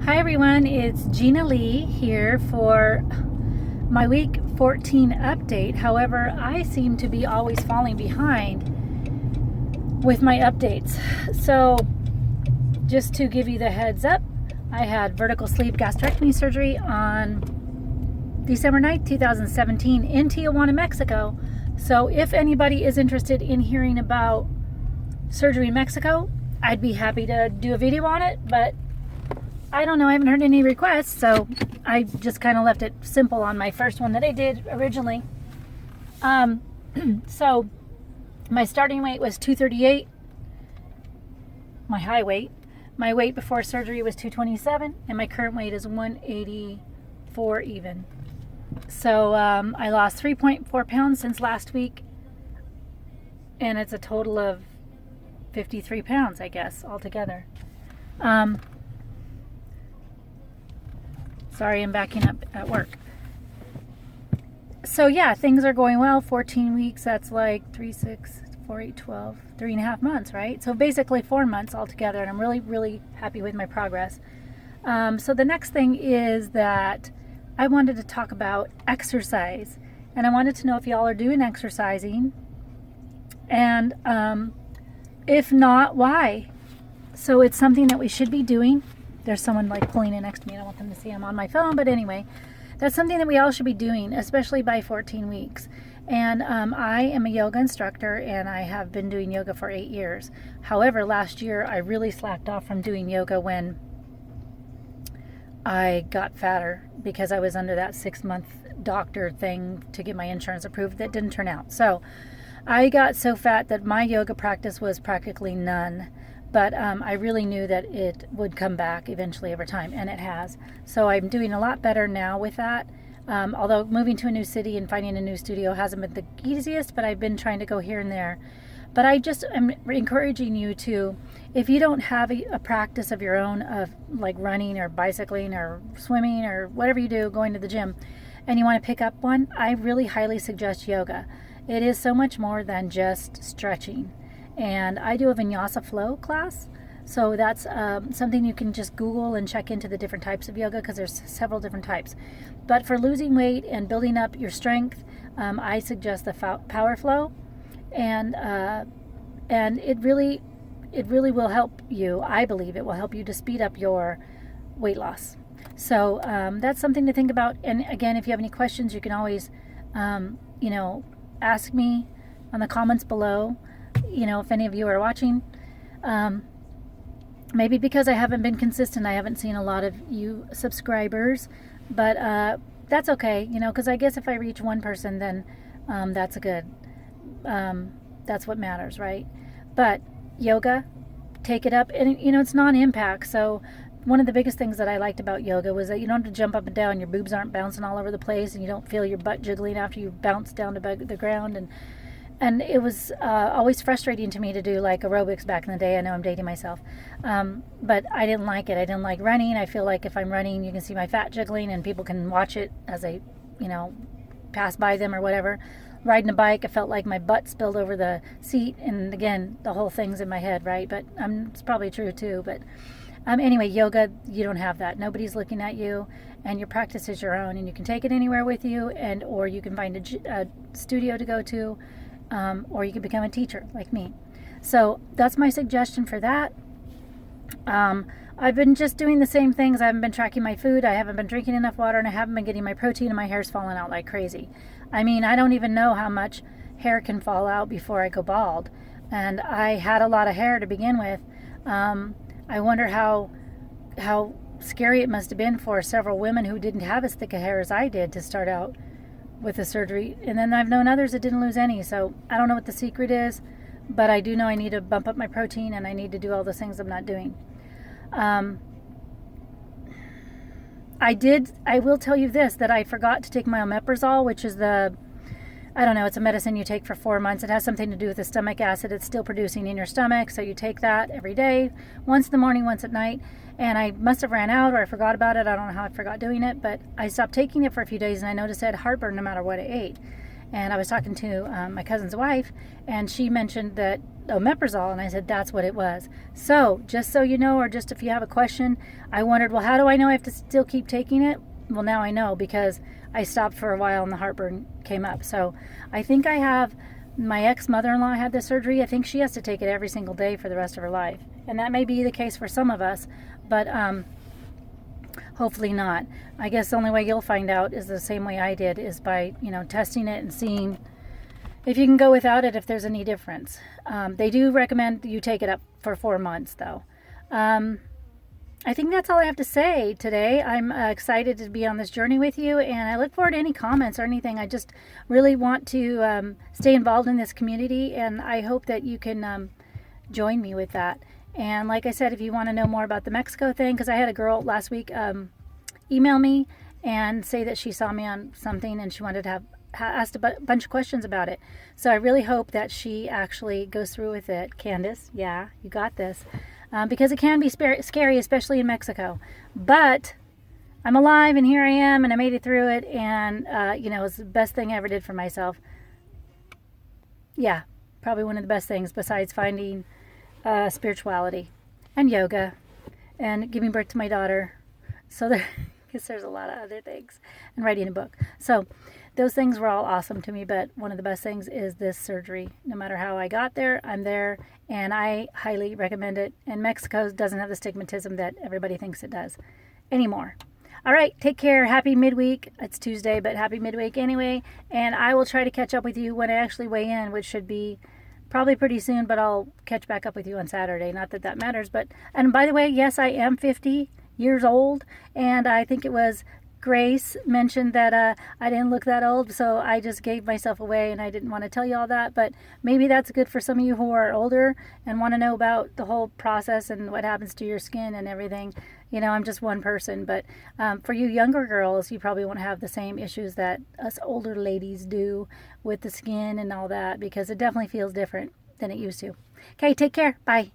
Hi everyone, it's Gina Lee here for my week 14 update. However, I seem to be always falling behind with my updates. So just to give you the heads up, I had vertical sleeve gastrectomy surgery on December 9th, 2017 in Tijuana, Mexico. So if anybody is interested in hearing about surgery in Mexico, I'd be happy to do a video on it, but I don't know, I haven't heard any requests, so I just kind of left it simple on my first one that I did originally. So my starting weight was 238, my high weight. My weight before surgery was 227, and my current weight is 184 even. So I lost 3.4 pounds since last week, and it's a total of 53 pounds, I guess, altogether. Sorry, I'm backing up at work. So yeah, things are going well. 14 weeks, that's like 3, 6, 4, 8, 12, 3.5 months, right? So basically 4 months altogether, and I'm really, really happy with my progress. So the next thing is that I wanted to talk about exercise, and I wanted to know if y'all are doing exercising, and if not, why? So it's something that we should be doing. There's someone like pulling in next to me. I don't want them to see I'm on my phone, but anyway, that's something that we all should be doing, especially by 14 weeks. And I am a yoga instructor, and I have been doing yoga for 8 years. However, last year I really slacked off from doing yoga when I got fatter, because I was under that 6-month doctor thing to get my insurance approved that didn't turn out. So I got so fat that my yoga practice was practically none. But I really knew that it would come back eventually over time, and it has. So I'm doing a lot better now with that. Although moving to a new city and finding a new studio hasn't been the easiest, but I've been trying to go here and there. But I just am encouraging you to, if you don't have a practice of your own of like running or bicycling or swimming or whatever you do, going to the gym, and you want to pick up one, I really highly suggest yoga. It is so much more than just stretching. And I do a vinyasa flow class, so that's something you can just Google and check into the different types of yoga, because there's several different types. But for losing weight and building up your strength, I suggest the power flow, and it really will help you. I believe it will help you to speed up your weight loss. So that's something to think about. And again, if you have any questions, you can always ask me on the comments below. If any of you are watching, maybe because I haven't been consistent, I haven't seen a lot of you subscribers, but that's okay, because I guess if I reach one person, then that's good. That's what matters, right? But yoga, take it up, and it's non-impact. So one of the biggest things that I liked about yoga was that you don't have to jump up and down, your boobs aren't bouncing all over the place, and you don't feel your butt jiggling after you bounce down to the ground. And it was always frustrating to me to do like aerobics back in the day. I know I'm dating myself. But I didn't like it. I didn't like running. I feel like if I'm running, you can see my fat jiggling and people can watch it as I, pass by them or whatever. Riding a bike, I felt like my butt spilled over the seat. And again, the whole thing's in my head, right? But it's probably true too. But anyway, yoga, you don't have that. Nobody's looking at you, and your practice is your own. And you can take it anywhere with you, or you can find a studio to go to. Or you can become a teacher like me. So that's my suggestion for that. I've been just doing the same things. I haven't been tracking my food. I haven't been drinking enough water, and I haven't been getting my protein, and my hair's falling out like crazy. I mean, I don't even know how much hair can fall out before I go bald. And I had a lot of hair to begin with. I wonder how scary it must have been for several women who didn't have as thick a hair as I did to start out with the surgery. And then I've known others that didn't lose any. So I don't know what the secret is, but I do know I need to bump up my protein, and I need to do all those things I'm not doing. I will tell you this, that I forgot to take my omeprazole, which is it's a medicine you take for 4 months. It has something to do with the stomach acid it's still producing in your stomach. So you take that every day, once in the morning, once at night. And I must have ran out, or I forgot about it. I don't know how I forgot doing it, but I stopped taking it for a few days, and I noticed I had heartburn no matter what I ate. And I was talking to my cousin's wife, and she mentioned that omeprazole, and I said that's what it was. So just so you know, or just if you have a question, I wondered, well, how do I know I have to still keep taking it? Well, now I know, because I stopped for a while and the heartburn came up. So I think I have, my ex-mother-in-law had this surgery. I think she has to take it every single day for the rest of her life. And that may be the case for some of us, but hopefully not. I guess the only way you'll find out is the same way I did, is by, testing it and seeing if you can go without it, if there's any difference. They do recommend you take it up for 4 months, though. I think that's all I have to say today. I'm excited to be on this journey with you, and I look forward to any comments or anything. I just really want to stay involved in this community, and I hope that you can join me with that. And like I said, if you want to know more about the Mexico thing, because I had a girl last week email me and say that she saw me on something and she wanted to have asked a bunch of questions about it. So I really hope that she actually goes through with it. Candace, yeah, you got this. Because it can be scary, especially in Mexico. But I'm alive, and here I am, and I made it through it, and, it's the best thing I ever did for myself. Yeah, probably one of the best things besides finding spirituality and yoga and giving birth to my daughter. So I guess there's a lot of other things, and writing a book. So those things were all awesome to me, but one of the best things is this surgery. No matter how I got there, I'm there, and I highly recommend it. And Mexico doesn't have the stigmatism that everybody thinks it does anymore. All right, take care. Happy midweek. It's Tuesday, but happy midweek anyway. And I will try to catch up with you when I actually weigh in, which should be probably pretty soon, but I'll catch back up with you on Saturday. Not that that matters, but, and by the way, yes, I am 50 years old, and I think it was Grace mentioned that I didn't look that old, so I just gave myself away, and I didn't want to tell you all that, but maybe that's good for some of you who are older and want to know about the whole process and what happens to your skin and everything. I'm just one person, but for you younger girls, you probably won't have the same issues that us older ladies do with the skin and all that, because it definitely feels different than it used to. Okay, take care. Bye.